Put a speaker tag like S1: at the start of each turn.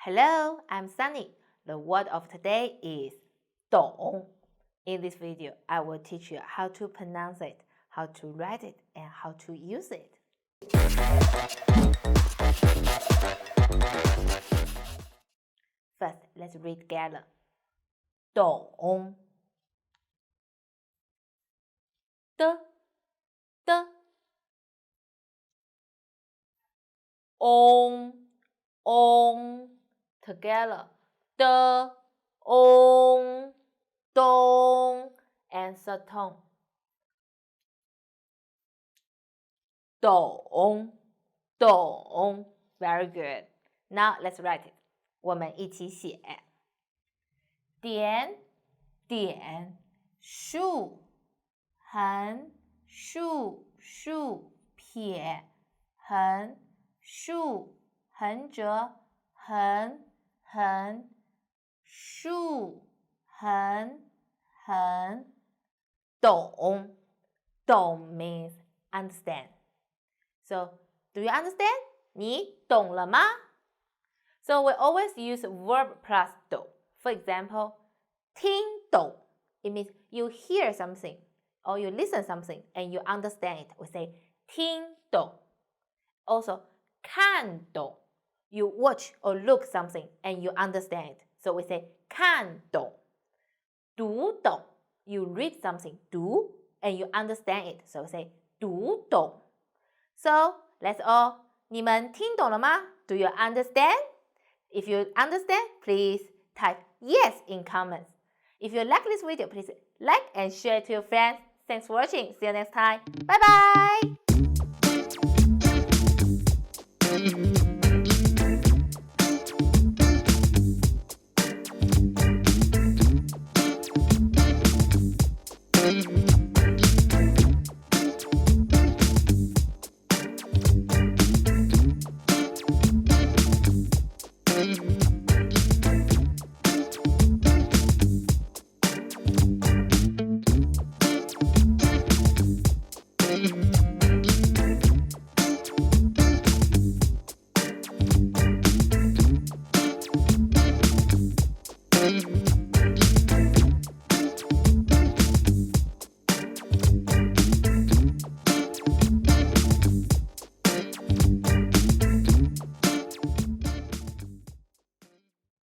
S1: Hello, I'm Sunny. The word of today is 懂. In this video, I will teach you how to pronounce it, how to write it, and how to use it. First, let's read together. 懂 的 on together 的 on 咚 and third tone 懂 very good. Now let's write it. 我们一起写点竖横竖撇横竖横折横竖横懂 means understand. So, do you understand? 你懂了吗? So, we always use verb plus 懂. For example, 听懂 it means you hear something or you listen something and you understand it. We say 听懂. Also, 看懂 you watch or look something and you understand it. So we say 看懂. 读懂 you read something 读 and you understand it. So we say 读懂. So let's all 你们听懂了吗? Do you understand? If you understand, please type yes in comments. If you like this video, please like and share it to your friends. Thanks for watching. See you next time. Bye bye.